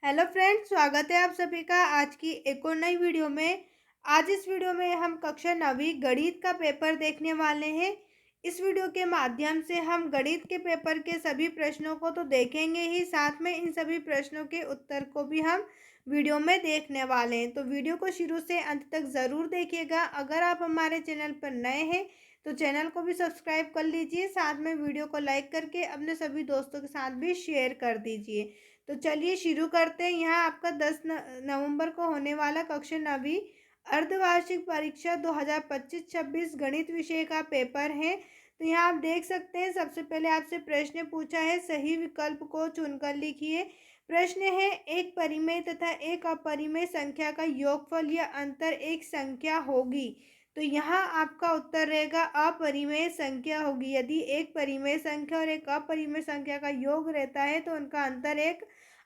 Hello friends, स्वागत है आप सभी का आज की एक और नई वीडियो में। आज इस वीडियो में हम कक्षा 9वीं गणित का पेपर देखने वाले हैं। इस वीडियो के माध्यम से हम गणित के पेपर के सभी प्रश्नों को तो देखेंगे ही, साथ में इन सभी प्रश्नों के उत्तर को भी हम वीडियो में देखने वाले हैं। तो वीडियो को शुरू से अंत तक ज़रूर देखिएगा। अगर आप हमारे चैनल पर नए हैं तो चैनल को भी सब्सक्राइब कर लीजिए, साथ में वीडियो को लाइक करके अपने सभी दोस्तों के साथ भी शेयर कर दीजिए। तो चलिए शुरू करते हैं। यहाँ आपका 10 नवंबर को होने वाला कक्षा 9वीं अर्धवार्षिक परीक्षा 2025-26 गणित विषय का पेपर है। तो यहाँ आप देख सकते हैं, सबसे पहले आपसे प्रश्न पूछा है, सही विकल्प को चुनकर लिखिए। प्रश्न है, एक परिमेय तथा एक अपरिमेय संख्या का योगफल या अंतर एक संख्या होगी। तो यहाँ आपका उत्तर रहेगा अपरिमेय संख्या होगी। यदि एक परिमेय संख्या और एक अपरिमेय संख्या का योग रहता है तो उनका अंतर एक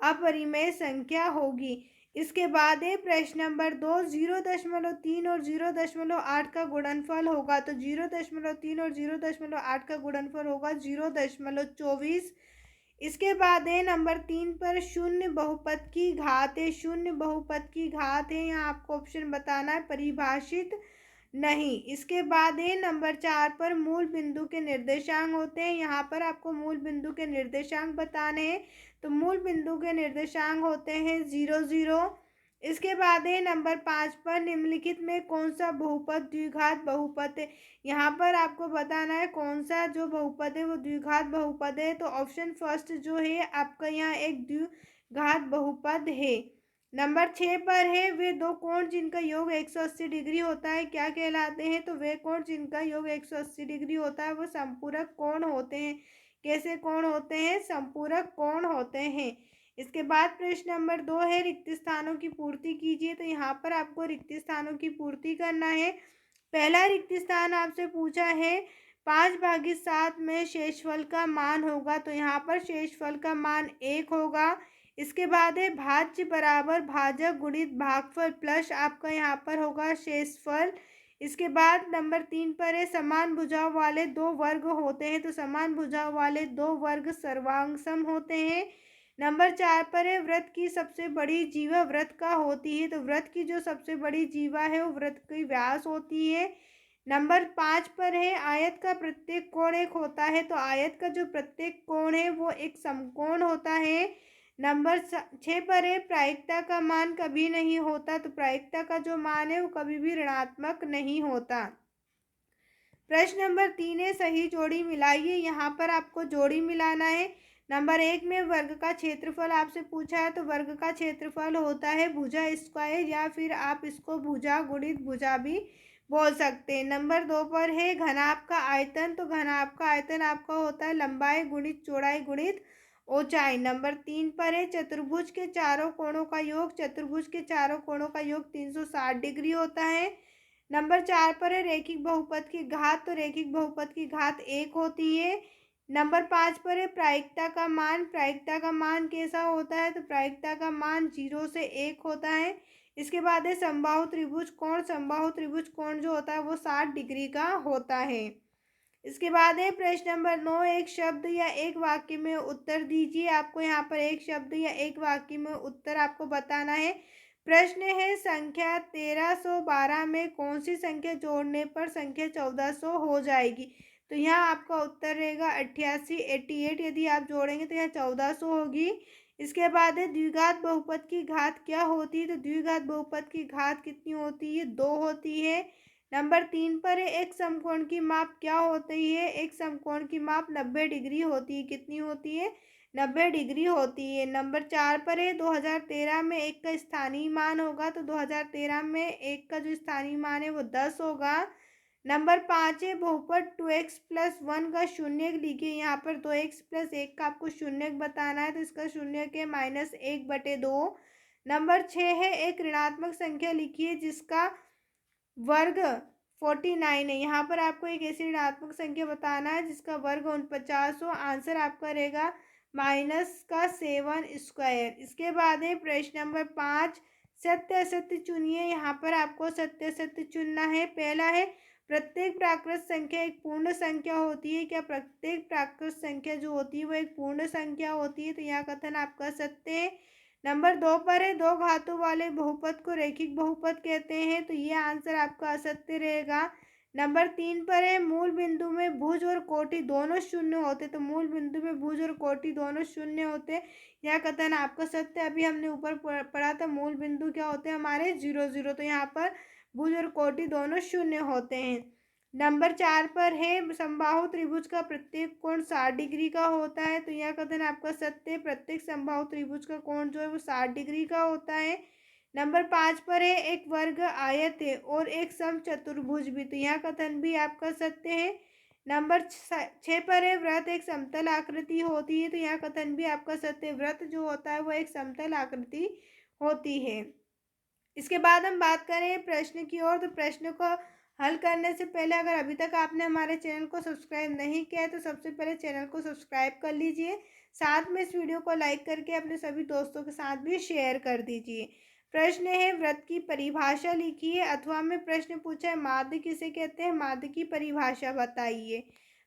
अपरिमेय संख्या होगी। इसके बाद है प्रश्न नंबर 2, 0.3 और 0.8 का गुणनफल होगा। तो 0.3 और 0.8 का गुणनफल होगा 0.24। इसके बाद है नंबर 3 पर शून्य बहुपद की घात है। शून्य बहुपद की घात है, यहाँ आपको ऑप्शन बताना है, परिभाषित नहीं। इसके बाद है नंबर 4 पर मूल बिंदु के निर्देशांक होते हैं। यहाँ पर आपको मूल बिंदु के निर्देशांक बताने हैं। तो मूल बिंदु के निर्देशांक होते हैं 0 0। इसके बाद है नंबर 5 पर निम्नलिखित में कौन सा बहुपद द्विघात बहुपद है। यहाँ पर आपको बताना है कौन सा जो बहुपद है वो द्विघात बहुपद है। तो ऑप्शन फर्स्ट जो है आपका यहाँ एक द्विघात बहुपद है। नंबर 6 पर है, वे दो कोण जिनका योग 180 डिग्री होता है क्या कहलाते हैं। तो वे कोण जिनका योग 180 डिग्री होता है वो संपूरक कोण होते हैं। कैसे कोण होते हैं? संपूरक कोण होते हैं। इसके बाद प्रश्न नंबर 2 है, रिक्त स्थानों की पूर्ति कीजिए। तो यहाँ पर आपको रिक्त स्थानों की पूर्ति करना है। पहला रिक्त स्थान आपसे पूछा है 5/7 में शेषफल का मान होगा। तो यहाँ पर शेषफल का मान 1 होगा। इसके बाद है भाज्य बराबर भाजक गुणित भागफल प्लस आपका यहाँ पर होगा शेषफल। इसके बाद नंबर 3 पर है, समान भुजाओं वाले दो वर्ग होते हैं। तो समान भुजाओं वाले दो वर्ग सर्वांगसम होते हैं। नंबर 4 पर है, वृत्त की सबसे बड़ी जीवा वृत्त का होती है। तो वृत्त की जो सबसे बड़ी जीवा है वो वृत्त की व्यास होती है। नंबर 5 पर है, आयत का प्रत्येक कोण एक होता है। तो आयत का जो प्रत्येक कोण है वो एक समकोण होता है। नंबर 6 पर है, प्रायिकता का मान कभी नहीं होता। तो प्रायिकता का जो मान है वो कभी भी ऋणात्मक नहीं होता। प्रश्न नंबर 3 है, सही जोड़ी मिलाइए। यहाँ पर आपको जोड़ी मिलाना है। नंबर 1 में वर्ग का क्षेत्रफल आपसे पूछा है। तो वर्ग का क्षेत्रफल होता है भुजा स्क्वायर, या फिर आप इसको भुजा गुणित भुजा भी बोल सकते हैं। नंबर 2 पर है घनाभ का आयतन। तो घनाभ का आयतन आपका होता है लंबाई गुणित चौड़ाई गुणित ऊंचाई। नंबर 3 पर है चतुर्भुज के चारों कोणों का योग। चतुर्भुज के चारों कोणों का योग 360 डिग्री होता है। नंबर 4 पर है रैखिक बहुपद की घात। तो रैखिक बहुपद की घात 1 होती है। नंबर 5 पर है प्रायिकता का मान। प्रायिकता का मान कैसा होता है? तो प्रायिकता का मान 0 से 1 होता है। इसके बाद है समबाहु त्रिभुज कोण। समबाहु त्रिभुज कोण जो होता है वो 60 डिग्री का होता है। इसके बाद है प्रश्न नंबर 9, एक शब्द या एक वाक्य में उत्तर दीजिए। आपको यहाँ पर एक शब्द या एक वाक्य में उत्तर आपको बताना है। प्रश्न है, संख्या 1312 में कौन सी संख्या जोड़ने पर संख्या 1400 हो जाएगी। तो यहाँ आपका उत्तर रहेगा 88, 88। यदि आप जोड़ेंगे तो यहाँ 1400 होगी। इसके बाद है द्विघात बहुपद की घात क्या होती है। तो द्विघात बहुपद की घात कितनी होती है? 2 होती है। नंबर 3 पर है, एक समकोण की माप क्या होती है। एक समकोण की माप 90 डिग्री होती है। कितनी होती है? 90 डिग्री होती है। नंबर 4 पर है, 2013 में एक का स्थानीय मान होगा। तो 2013 में एक का जो स्थानीय मान है वो 10 होगा। नंबर 5 है, बहुपद 2x+1 का शून्यक लिखिए। यहाँ पर 2x+1 का आपको शून्यक बताना है। तो इसका शून्यक है -1/2। नंबर 6 है, एक ऋणात्मक संख्या लिखिए जिसका वर्ग 49 है। यहाँ पर आपको एक ऐसी ऋणात्मक संख्या बताना है जिसका वर्ग 49 हो। आंसर आपका रहेगा -7 इसके बाद है प्रश्न नंबर 5, सत्य असत्य चुनिए। यहाँ पर आपको सत्य असत्य चुनना है। पहला है, प्रत्येक प्राकृत संख्या एक पूर्ण संख्या होती है। क्या प्रत्येक प्राकृत संख्या जो होती है वो एक पूर्ण संख्या होती है? तो यहाँ कथन आपका सत्य है। नंबर 2 पर है, दो घातों वाले बहुपद को रैखिक बहुपद कहते हैं, तो ये आंसर आपका असत्य रहेगा। नंबर 3 पर है, मूल बिंदु में भुज और कोटि दोनों शून्य होते, तो मूल बिंदु में भुज और कोटि दोनों शून्य होते, यह कथन आपका सत्य। अभी हमने ऊपर पढ़ा था मूल बिंदु क्या होते हैं हमारे 0 0, तो यहाँ पर भुज और कोटि दोनों शून्य होते हैं। नंबर 4 पर है, समबाहु त्रिभुज का प्रत्येक कोण 60 डिग्री का होता है, तो यह कथन आपका सत्य है। प्रत्येक समबाहु त्रिभुज का कोण जो है वो 60 डिग्री का होता है। नंबर 5 पर है, एक वर्ग आयत है और एक समचतुर्भुज भी, तो यह कथन भी आपका सत्य है। नंबर 6 पर है, वृत्त एक समतल आकृति होती है, तो यह कथन भी आपका सत्य है। वृत्त जो होता है वो एक समतल आकृति होती है। इसके बाद हम बात करें प्रश्न की ओर, तो प्रश्न को हल करने से पहले अगर अभी तक आपने हमारे चैनल को सब्सक्राइब नहीं किया है तो सबसे पहले चैनल को सब्सक्राइब कर लीजिए। साथ में इस वीडियो को लाइक करके अपने सभी दोस्तों के साथ भी शेयर कर दीजिए। प्रश्न है, वृत्त की परिभाषा लिखिए। अथवा में प्रश्न पूछा है, माध्य किसे कहते हैं, माध्य की परिभाषा बताइए।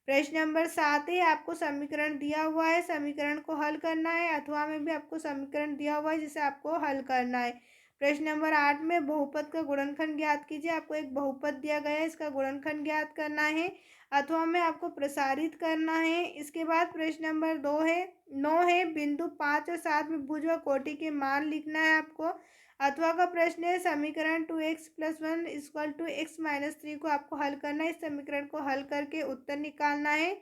प्रश्न नंबर 7 है, आपको समीकरण दिया हुआ है, समीकरण को हल करना है। अथवा में भी आपको समीकरण दिया हुआ है जिसे आपको हल करना है। प्रश्न नंबर 8 में बहुपद का गुणनखंड ज्ञात कीजिए। आपको एक बहुपद दिया गया है, इसका गुणनखंड ज्ञात करना है। अथवा में आपको प्रसारित करना है। इसके बाद प्रश्न नंबर 9 है, बिंदु 5 और 7 में भुज व कोटि के मान लिखना है आपको। अथवा का प्रश्न है, समीकरण 2x + 1 = x - 3 को आपको हल करना है। इस समीकरण को हल करके उत्तर निकालना है।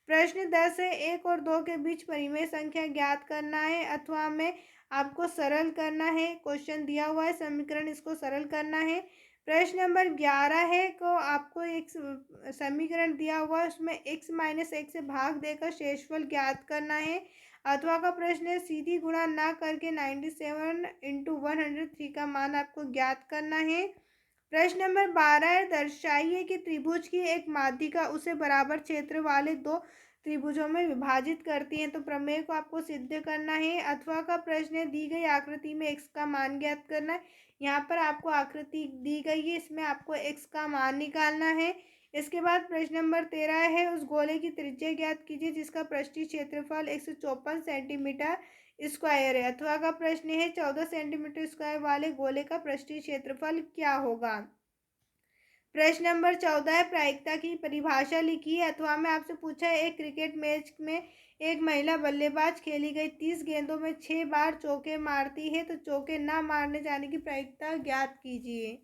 प्रश्न 10 है, 1 और 2 के बीच परिमेय संख्या ज्ञात करना है। अथवा में आपको सरल करना है, क्वेश्चन दिया हुआ है समीकरण, इसको सरल करना है। प्रश्न नंबर 11 है, को आपको एक समीकरण दिया हुआ है, उसमें x - 1 से भाग देकर शेषफल ज्ञात करना है। अथवा का प्रश्न है, सीधी गुणा ना करके 97 × 103 का मान आपको ज्ञात करना है। प्रश्न नंबर 12 है, दर्शाइए कि त्रिभुज की एक माध्यिका उसे बराबर क्षेत्र वाले दो त्रिभुजों में विभाजित करती है, तो प्रमेय को आपको सिद्ध करना है। अथवा का प्रश्न है, दी गई आकृति में x का मान ज्ञात करना है। यहाँ पर आपको आकृति दी गई है, इसमें आपको x का मान निकालना है। इसके बाद प्रश्न नंबर 13 है, उस गोले की त्रिज्या ज्ञात कीजिए जिसका पृष्ठीय क्षेत्रफल 154 सेंटीमीटर स्क्वायर है। अथवा का प्रश्न है, 14 सेंटीमीटर स्क्वायर वाले गोले का पृष्ठीय क्षेत्रफल क्या होगा। प्रश्न नंबर 14 है, प्रायिकता की परिभाषा लिखिए। अथवा में आपसे पूछा है, एक क्रिकेट मैच में एक महिला बल्लेबाज खेली गई 30 गेंदों में 6 बार चौके मारती है, तो चौके न मारने जाने की प्रायिकता ज्ञात कीजिए।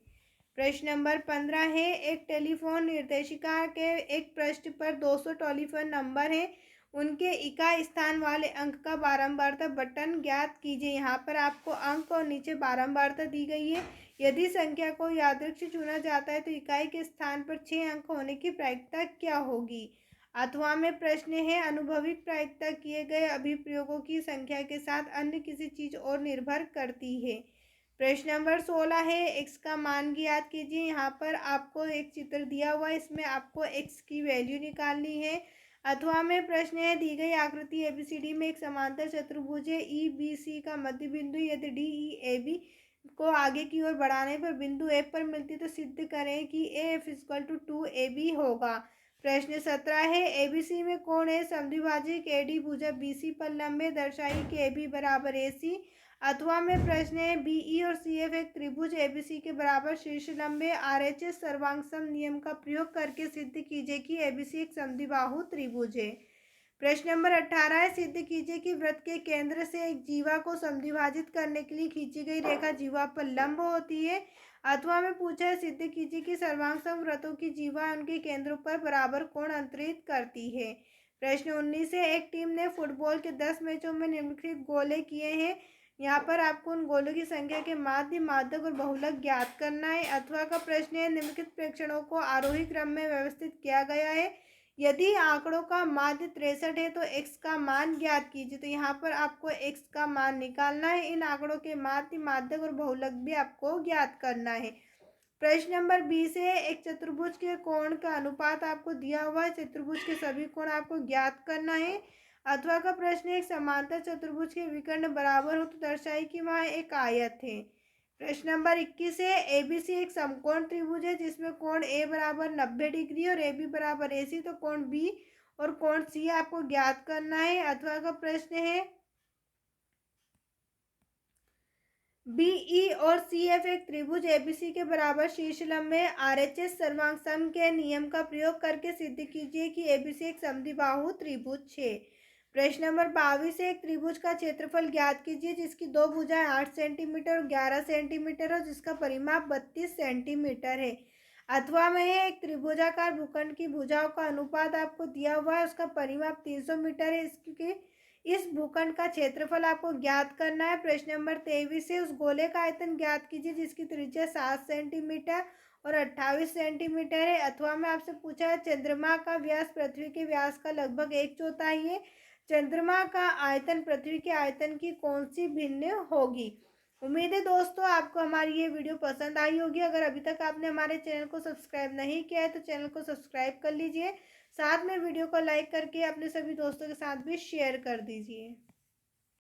प्रश्न नंबर 15 है, एक टेलीफोन निर्देशिका के एक पृष्ठ पर 200 टेलीफोन नंबर है, उनके इकाई स्थान वाले अंक का बारंबारता बटन ज्ञात कीजिए। यहाँ पर आपको अंक और नीचे बारंबारता दी गई है। यदि संख्या को यादृच्छिक चुना जाता है तो इकाई के स्थान पर 6 अंक होने की प्रायिकता क्या होगी। अथवा में प्रश्न है, अनुभविक प्रायिकता किए गए अभिप्रयोगों की संख्या के साथ अन्य किसी चीज और निर्भर करती है। प्रश्न नंबर 16 है, x का मान ज्ञात कीजिए। यहाँ पर आपको एक चित्र दिया हुआ है, इसमें आपको x की वैल्यू निकालनी है। अथवा में प्रश्न है, दी गई आकृति ABCD में एक समांतर चतुर्भुज है, EBC का मध्य बिंदु यदि DEAB को आगे की ओर बढ़ाने पर बिंदु F पर मिलती तो सिद्ध करें कि AF = 2AB होगा। प्रश्न 17 है, ABC में कोण है समद्विभाजक AD भुजा BC पर लंब है, दर्शाइए कि AB = AC। अथवा में प्रश्न है, BE और CF एक त्रिभुज ABC के बराबर शीर्ष लंब है, RHS सर्वांग नियम का प्रयोग करके सिद्ध कीजिए कि ABC एक समद्विबाहु त्रिभुज है। प्रश्न नंबर 18 है, सिद्ध कीजिए कि वृत्त के केंद्र से एक जीवा को समद्विभाजित करने के लिए खींची गई रेखा जीवा पर लंब होती है। अथवा में पूछा है, सिद्ध कीजिए कि सर्वांग वृत्तों की जीवा उनके केंद्रों पर बराबर कोण अंतरित करती है। प्रश्न 19 है, एक टीम ने फुटबॉल के 10 मैचों में निम्नलिखित गोले किए हैं। यहाँ पर आपको उन गोलों की संख्या के माध्य, माध्यक और बहुलक ज्ञात करना है। अथवा का प्रश्न है, निम्नलिखित प्रेक्षणों को आरोही क्रम में व्यवस्थित किया गया है, यदि आंकड़ों का माध्य 63 है तो x का मान ज्ञात कीजिए। तो यहाँ पर आपको x का मान निकालना है। इन आंकड़ों के माध्य, माध्यक और बहुलक भी आपको ज्ञात करना है। प्रश्न नंबर 20 है, एक चतुर्भुज के कोण का अनुपात आपको दिया हुआ है, चतुर्भुज के सभी कोण आपको ज्ञात करना है। अथवा का प्रश्न है, एक समांतर चतुर्भुज के विकर्ण बराबर हो तो दर्शाइए कि वहाँ एक आयत है। प्रश्न नंबर 21 है, ABC एक समकोण त्रिभुज है जिसमें कोण A = 90 डिग्री और AB = AC, तो कोण B और कोण C आपको ज्ञात करना है। अथवा का प्रश्न है, बीई और सीएफ एक त्रिभुज एबीसी के बराबर शीर्ष लंब में आरएचएस सर्वांग सम के नियम का प्रयोग करके सिद्ध कीजिए कि एबीसी एक समद्विबाहु त्रिभुज है। प्रश्न नंबर 22 से एक त्रिभुज का क्षेत्रफल ज्ञात कीजिए जिसकी दो भुजाएं 8 सेंटीमीटर और 11 सेंटीमीटर और जिसका परिमाप 32 सेंटीमीटर है। अथवा में एक त्रिभुजाकार भूखंड की भुजाओं का अनुपात आपको दिया हुआ है, उसका परिमाप 300 मीटर है। इसके इस भूखंड का क्षेत्रफल आपको ज्ञात करना है। प्रश्न नंबर 23 से उस गोले का आयतन ज्ञात कीजिए जिसकी त्रिज्या 7 सेंटीमीटर और 28 सेंटीमीटर है। अथवा में आपसे पूछा है चंद्रमा का व्यास पृथ्वी के व्यास का लगभग 1/4 है। चंद्रमा का आयतन पृथ्वी के आयतन की कौन सी भिन्न होगी। उम्मीद है दोस्तों आपको हमारी ये वीडियो पसंद आई होगी। अगर अभी तक आपने हमारे चैनल को सब्सक्राइब नहीं किया है तो चैनल को सब्सक्राइब कर लीजिए। साथ में वीडियो को लाइक करके अपने सभी दोस्तों के साथ भी शेयर कर दीजिए।